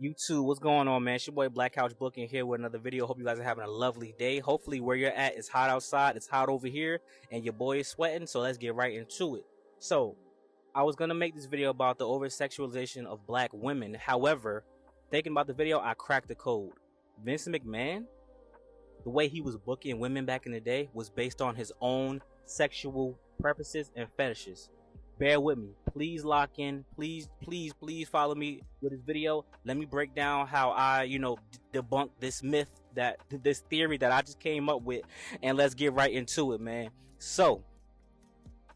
YouTube, what's going on, man? It's your boy Black Couch Booking here with another video. Hope you guys are having a lovely day. Hopefully where you're at, it's hot outside, it's hot over here, and your boy is sweating, so let's get right into it. So, I was gonna make this video about the over-sexualization of black women. However, thinking about the video, I cracked the code. Vince McMahon, the way he was booking women back in the day was based on his own sexual preferences and fetishes. Bear with me, please lock in, please follow me with this video. Let me break down how I debunk this myth, this theory that I just came up with, and let's get right into it, man. So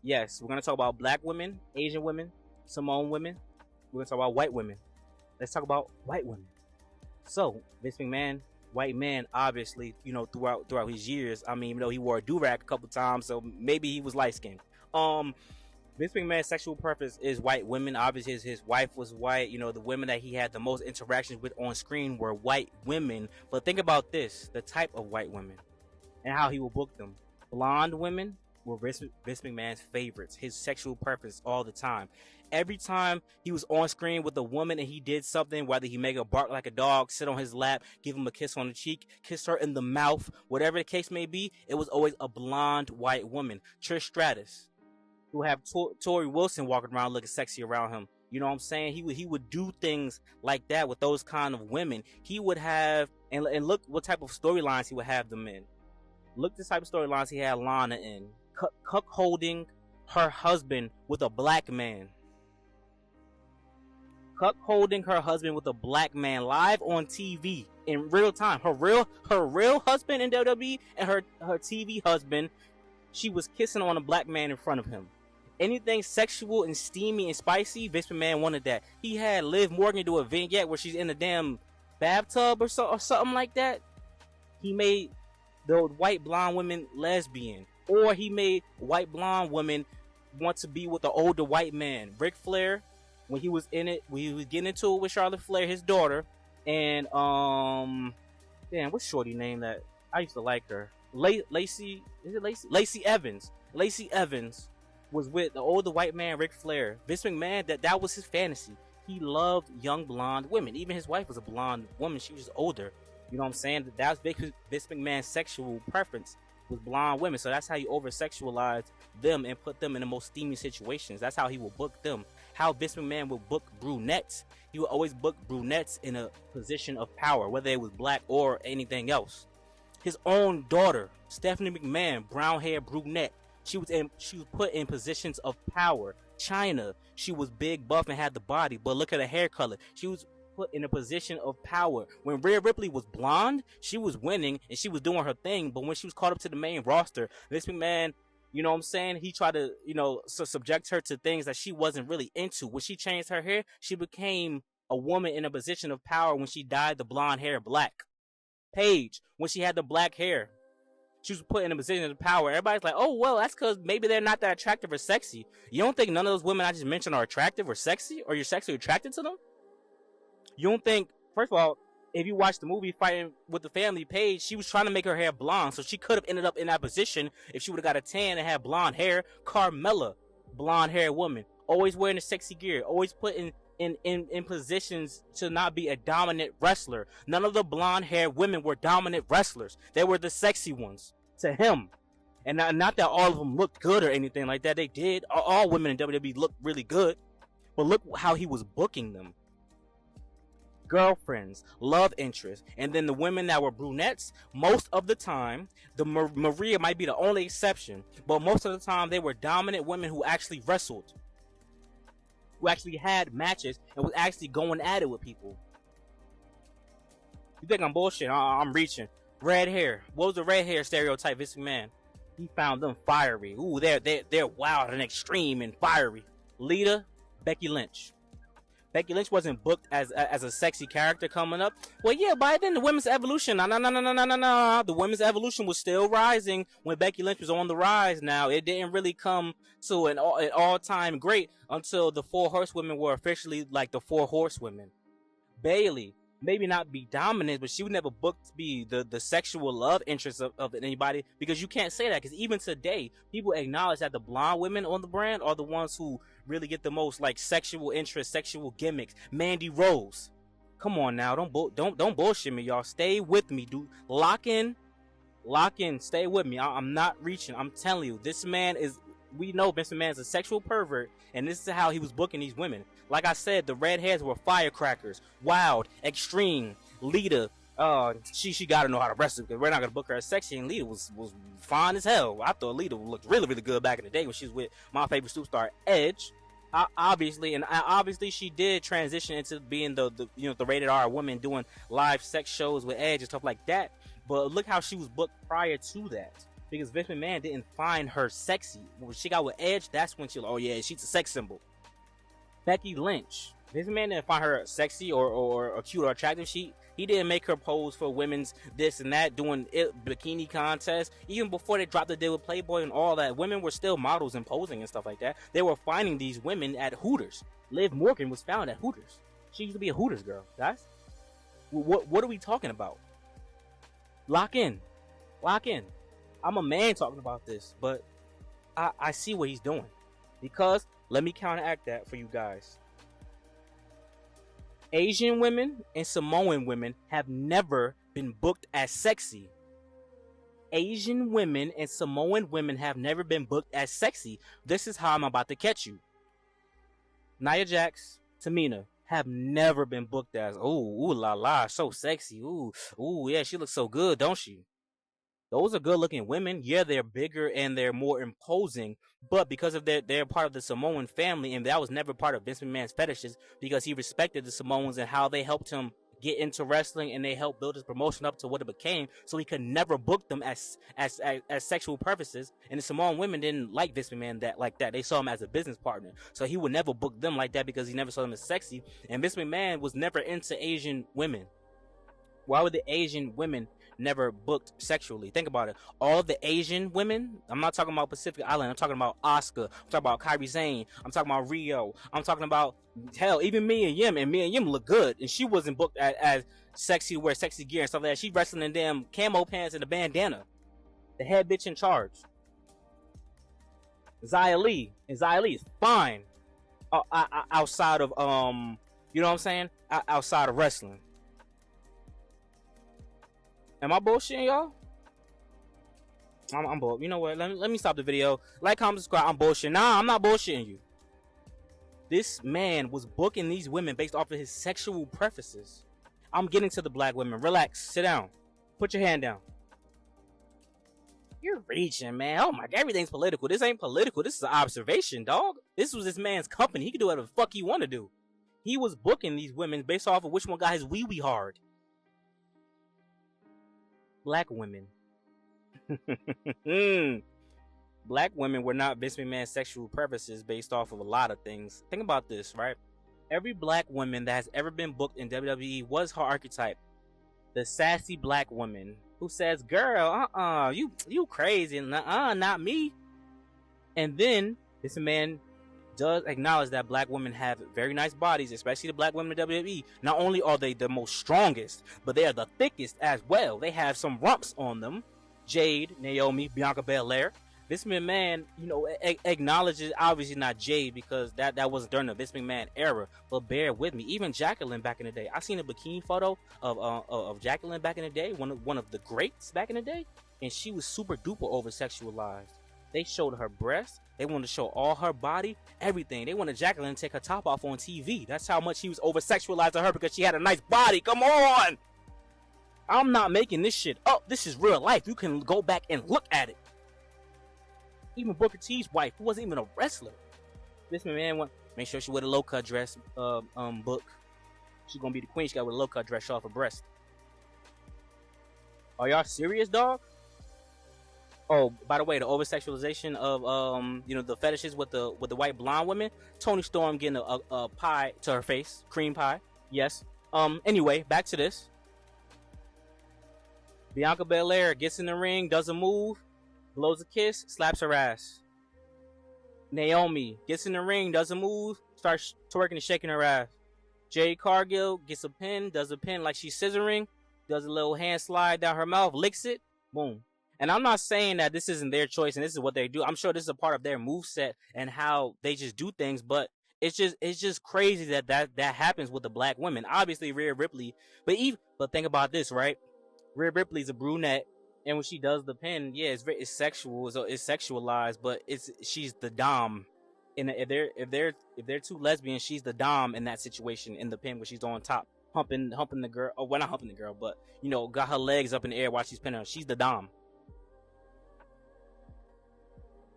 yes, we're gonna talk about black women, Asian women, Samoan women. We're gonna talk about white women. Let's talk about white women. So Vince McMahon, white man, obviously, throughout his years. I mean, he wore a do-rag a couple times, so maybe he was light-skinned. Vince McMahon's sexual preference is white women. Obviously, his wife was white. The women that he had the most interactions with on screen were white women. But think about this, the type of white women and how he will book them. Blonde women were Vince McMahon's favorites, his sexual preference all the time. Every time he was on screen with a woman and he did something, whether he make her bark like a dog, sit on his lap, give him a kiss on the cheek, kiss her in the mouth, whatever the case may be, it was always a blonde white woman. Trish Stratus, who have Tori Wilson walking around looking sexy around him. You know what I'm saying? He would do things like that with those kind of women. He would have, and look what type of storylines he would have them in. Look the type of storylines he had Lana in. Cuck holding her husband with a black man. Cuck holding her husband with a black man live on TV in real time. Her real husband in WWE and her TV husband, she was kissing on a black man in front of him. Anything sexual and steamy and spicy, Vince McMahon wanted that. He had Liv Morgan do a vignette where she's in a damn bathtub or something like that. He made the white blonde women lesbian, or he made white blonde women want to be with the older white man. Ric Flair, when he was in it, when he was getting into it with Charlotte Flair, his daughter, and damn, what's shorty name that I used to like her? Lacey, is it Lacey? Lacey Evans. Lacey Evans was with the older white man, Ric Flair. Vince McMahon, that was his fantasy. He loved young blonde women. Even his wife was a blonde woman. She was older. You know what I'm saying? That was Vince McMahon's sexual preference, was blonde women. So that's how he over-sexualized them and put them in the most steamy situations. That's how he will book them. How Vince McMahon will book brunettes. He would always book brunettes in a position of power, whether it was black or anything else. His own daughter, Stephanie McMahon, brown hair brunette. She was put in positions of power. China, she was big, buff, and had the body, but look at her hair color. She was put in a position of power. When Rhea Ripley was blonde, she was winning and she was doing her thing, but when she was caught up to the main roster, Vince McMahon, you know what I'm saying, he tried to, subject her to things that she wasn't really into. When she changed her hair, she became a woman in a position of power when she dyed the blonde hair black. Paige, when she had the black hair, she was put in a position of power. Everybody's like, oh, well, that's because maybe they're not that attractive or sexy. You don't think none of those women I just mentioned are attractive or sexy, or you're sexually attracted to them? You don't think, first of all, if you watch the movie Fighting with the Family, Paige, she was trying to make her hair blonde, so she could have ended up in that position if she would have got a tan and had blonde hair. Carmella, blonde hair woman, always wearing the sexy gear, always put in positions to not be a dominant wrestler. None of the blonde hair women were dominant wrestlers. They were the sexy ones to him. And not that all of them looked good or anything like that. They did. All women in WWE looked really good. But look how he was booking them. Girlfriends, love interests, and then the women that were brunettes, most of the time, Maria might be the only exception, but most of the time they were dominant women who actually wrestled, who actually had matches and was actually going at it with people. You think I'm bullshit? I'm reaching. Red hair. What was the red hair stereotype, Vince McMahon? He found them fiery. Ooh, they're wild and extreme and fiery. Lita, Becky Lynch. Becky Lynch wasn't booked as a sexy character coming up. Well, yeah, by then the women's evolution. No. The women's evolution was still rising when Becky Lynch was on the rise. Now it didn't really come to an all-time great until the 4 horsewomen were officially like the 4 horsewomen. Bayley, maybe not be dominant, but she would never booked to be the sexual love interest of anybody, because you can't say that, because even today people acknowledge that the blonde women on the brand are the ones who really get the most like sexual interest, sexual gimmicks. Mandy Rose, Come on now, don't bullshit me, y'all. Stay with me, dude. Lock in, stay with me. I'm not reaching. I'm telling you, this man is. We know Vince McMahon is a sexual pervert, and this is how he was booking these women. Like I said, the red hairs were firecrackers, wild, extreme. Lita, she got to know how to wrestle because we're not gonna book her as sexy. And Lita was fine as hell. I thought Lita looked really good back in the day when she was with my favorite superstar Edge. Obviously she did transition into being the rated R woman doing live sex shows with Edge and stuff like that. But look how she was booked prior to that, because Vince McMahon didn't find her sexy. When she got with Edge, that's when oh yeah, she's a sex symbol. Becky Lynch, Vince McMahon didn't find her sexy or cute or attractive. He didn't make her pose for women's this and that, doing bikini contests. Even before they dropped the deal with Playboy and all that, women were still models and posing and stuff like that. They were finding these women at Hooters. Liv Morgan was found at Hooters. She used to be a Hooters girl, guys. What are we talking about? Lock in. I'm a man talking about this, but I see what he's doing. Because, let me counteract that for you guys. Asian women and Samoan women have never been booked as sexy. Asian women and Samoan women have never been booked as sexy. This is how I'm about to catch you. Nia Jax, Tamina have never been booked as, ooh la la, so sexy. Ooh, yeah, she looks so good, don't she? Those are good looking women. Yeah, they're bigger and they're more imposing, but because of they're part of the Samoan family, and that was never part of Vince McMahon's fetishes, because he respected the Samoans and how they helped him get into wrestling, and they helped build his promotion up to what it became, so he could never book them as sexual purposes. And the Samoan women didn't like Vince McMahon like that. They saw him as a business partner, so he would never book them like that because he never saw them as sexy. And Vince McMahon was never into Asian women. Why would the Asian women never booked sexually? Think about it. All the Asian women, I'm not talking about Pacific Island, I'm talking about Asuka, I'm talking about Kairi Sane, I'm talking about Rio, I'm talking about, hell, even Mia Yim, and Mia Yim look good, and she wasn't booked as sexy, wear sexy gear and stuff like that. She wrestling in damn camo pants and a bandana. The head bitch in charge. Xia Li is fine outside of you know what I'm saying, outside of wrestling. Am I bullshitting y'all? I'm bull. You know what? Let me stop the video. Like, comment, subscribe. I'm bullshitting. Nah, I'm not bullshitting you. This man was booking these women based off of his sexual preferences. I'm getting to the black women. Relax. Sit down. Put your hand down. You're reaching, man. Oh my God, everything's political. This ain't political. This is an observation, dog. This was this man's company. He could do whatever the fuck he want to do. He was booking these women based off of which one got his wee-wee hard. Black women. Black women were not Vince McMahon's sexual preferences based off of a lot of things. Think about this, right? Every black woman that has ever been booked in WWE was her archetype. The sassy black woman who says, girl, you crazy, not me. And then this man does acknowledge that black women have very nice bodies, especially the black women in WWE. Not only are they the most strongest, but they are the thickest as well. They have some rumps on them. Jade, Naomi, Bianca Belair. Vince McMahon, acknowledges, obviously not Jade, because that wasn't during the Vince McMahon era, but bear with me. Even Jacqueline back in the day. I seen a bikini photo of Jacqueline back in the day, one of the greats back in the day, and she was super duper over sexualized. They showed her breasts. They wanted to show all her body, everything. They wanted Jacqueline to take her top off on TV. That's how much he was over sexualized to her, because she had a nice body. Come on! I'm not making this shit up. This is real life. You can go back and look at it. Even Booker T's wife, who wasn't even a wrestler, this man make sure she wear a low cut dress. Book. She's gonna be the queen. She got with a low cut dress, show off her breast. Are y'all serious, dog? Oh, by the way, the over sexualization of the fetishes with the white blonde women. Toni Storm getting a pie to her face, cream pie. Yes. Anyway, back to this. Bianca Belair gets in the ring, does a move, blows a kiss, slaps her ass. Naomi gets in the ring, does a move, starts twerking and shaking her ass. Jade Cargill gets a pin, does a pin like she's scissoring, does a little hand slide down her mouth, licks it, boom. And I'm not saying that this isn't their choice and this is what they do. I'm sure this is a part of their moveset and how they just do things, but it's just crazy that happens with the black women. Obviously, Rhea Ripley, but think about this, right? Rhea Ripley's a brunette, and when she does the pin, yeah, it's sexual, it's sexualized, but she's the dom. And if they're two lesbians, she's the dom in that situation in the pin where she's on top, humping the girl. Oh, well, not humping the girl, but got her legs up in the air while she's pinning her. She's the dom.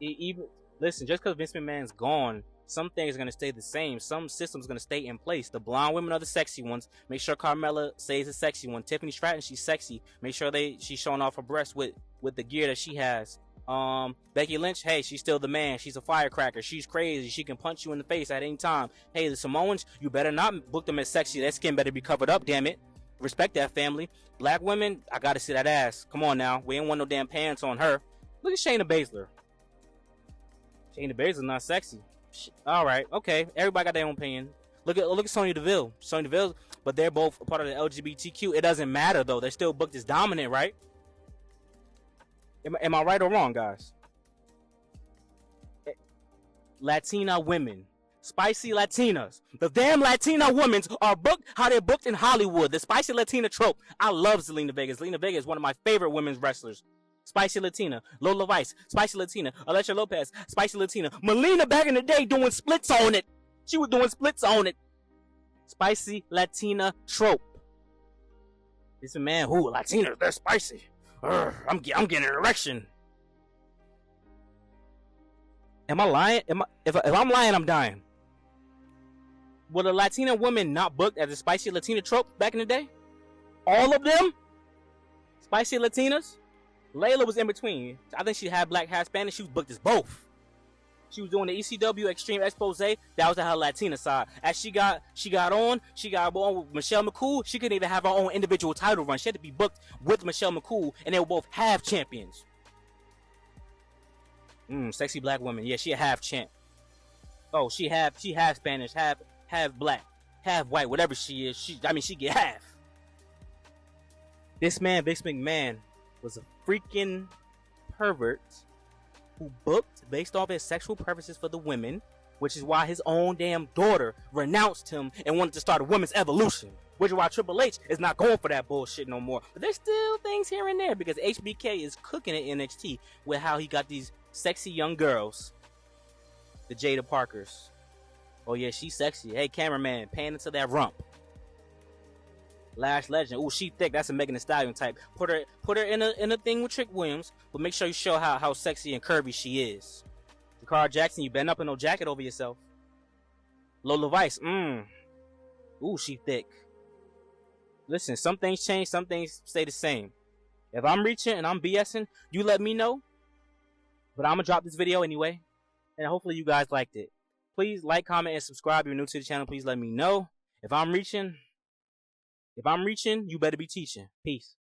Even listen, just because Vince McMahon's gone, some things are gonna stay the same. Some systems are gonna stay in place. The blonde women are the sexy ones. Make sure Carmella stays a sexy one. Tiffany Stratton, she's sexy. Make sure she's showing off her breasts with the gear that she has. Becky Lynch, hey, she's still the man. She's a firecracker. She's crazy. She can punch you in the face at any time. Hey, the Samoans, you better not book them as sexy. That skin better be covered up, damn it. Respect that family. Black women, I gotta see that ass. Come on now. We ain't want no damn pants on her. Look at Shayna Baszler. Shayna Baszler's not sexy. All right, okay. Everybody got their own opinion. Look at Sonya Deville. But they're both a part of the LGBTQ. It doesn't matter though. They're still booked as dominant, right? Am I right or wrong, guys? Latina women, spicy Latinas. The damn Latina women are booked how they're booked in Hollywood. The spicy Latina trope. I love Zelina Vega. Zelina Vega is one of my favorite women's wrestlers. Spicy Latina, Lola Vice, Spicy Latina, Alessia Lopez, Spicy Latina, Melina back in the day doing splits on it. She was doing splits on it. Spicy Latina trope. It's a man who Latinas, they're spicy. I'm getting an erection. Am I lying? If I'm lying, I'm dying. Were the Latina women not booked as a spicy Latina trope back in the day? All of them? Spicy Latinas? Layla was in between. I think she had black, had Spanish. She was booked as both. She was doing the ECW Extreme Expose. That was at her Latina side. As she got on with Michelle McCool. She couldn't even have her own individual title run. She had to be booked with Michelle McCool, and they were both half champions. Sexy black woman. Yeah, she a half champ. Oh, she half Spanish, half black, half white, whatever she is. She get half. This man, Vince McMahon, was a freaking pervert who booked based off his sexual preferences for the women, which is why his own damn daughter renounced him and wanted to start a women's evolution, which is why Triple H is not going for that bullshit no more. But there's still things here and there because HBK is cooking at NXT with how he got these sexy young girls, the Jada Parkers. Oh yeah, she's sexy. Hey, cameraman, pan into that rump. Lash Legend. Oh, she thick. That's a Megan Thee Stallion type. Put her in a thing with Trick Williams, but make sure you show how sexy and curvy she is. Jakara Jackson, you been up in no jacket over yourself. Lola Vice. Ooh, she thick. Listen, some things change, some things stay the same. If I'm reaching and I'm BSing, you let me know. But I'm gonna drop this video anyway, and hopefully you guys liked it. Please like, comment, and subscribe. If you're new to the channel, please let me know. If I'm reaching, you better be teaching. Peace.